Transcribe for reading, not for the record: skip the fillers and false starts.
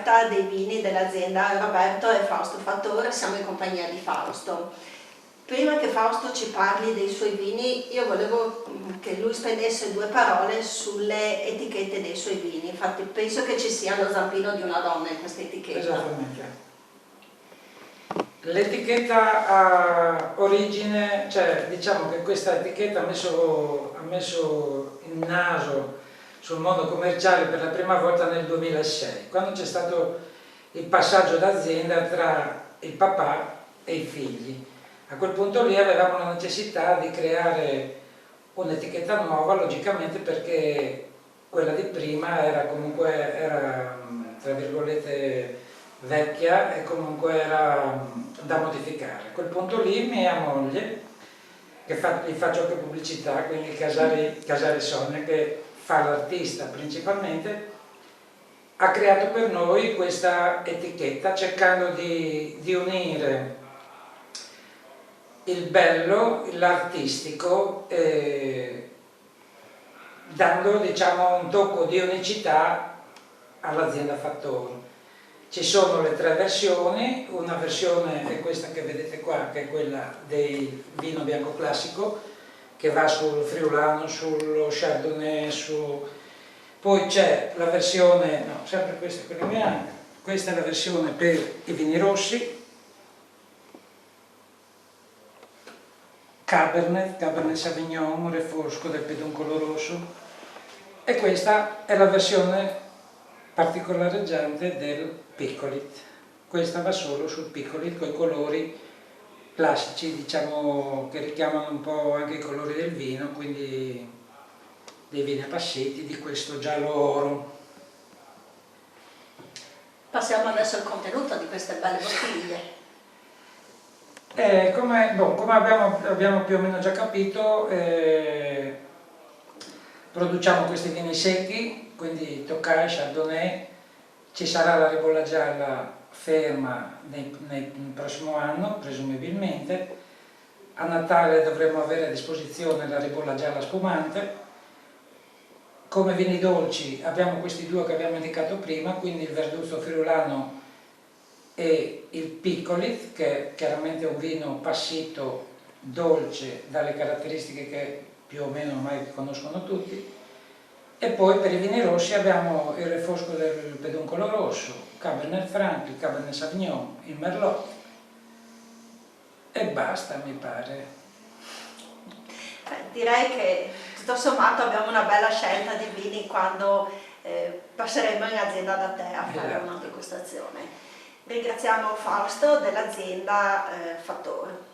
offerta dei vini dell'azienda Roberto e Fausto Fattore, siamo in compagnia di Fausto. Prima che Fausto ci parli dei suoi vini, io volevo che lui spendesse due parole sulle etichette dei suoi vini. Infatti penso che ci sia lo zampino di una donna in questa etichetta. Esattamente. L'etichetta ha origine, cioè diciamo che questa etichetta ha messo il naso sul mondo commerciale per la prima volta nel 2006, quando c'è stato il passaggio d'azienda tra il papà e i figli. A quel punto lì avevamo la necessità di creare un'etichetta nuova, logicamente, perché quella di prima era tra virgolette vecchia e comunque era da modificare. A quel punto lì mia moglie, che gli faccio anche pubblicità, quindi Casari Sonia, che fa l'artista principalmente, ha creato per noi questa etichetta cercando di unire il bello, l'artistico, dando, diciamo, un tocco di unicità all'azienda Fattore. Ci sono le tre versioni, una versione è questa che vedete qua, che è quella del vino bianco classico, che va sul friulano, sullo chardonnay, poi c'è la versione, no, sempre questa è quella bianca, questa è la versione per i vini rossi, Cabernet Sauvignon, Refosco del Peduncolo Rosso, e questa è la versione particolareggiante del Piccolit. Questa va solo sul Piccolit con i colori classici, diciamo, che richiamano un po' anche i colori del vino, quindi dei vini appassiti di questo giallo oro. Passiamo adesso al contenuto di queste belle bottiglie. Come abbiamo più o meno già capito, produciamo questi vini secchi, quindi Tokai, Chardonnay. Ci sarà la ribolla gialla ferma nel prossimo anno, presumibilmente. A Natale dovremo avere a disposizione la ribolla gialla spumante. Come vini dolci abbiamo questi due che abbiamo indicato prima, quindi il Verduzzo friulano e il Piccolit, che chiaramente è un vino passito, dolce, dalle caratteristiche che più o meno ormai conoscono tutti. E poi per i vini rossi abbiamo il Refosco del Peduncolo Rosso, Cabernet Franc, il Cabernet Sauvignon, il Merlot e basta, mi pare. Direi che tutto sommato abbiamo una bella scelta di vini quando passeremo in azienda da te a fare una degustazione. Ringraziamo Fausto dell'azienda Fattore.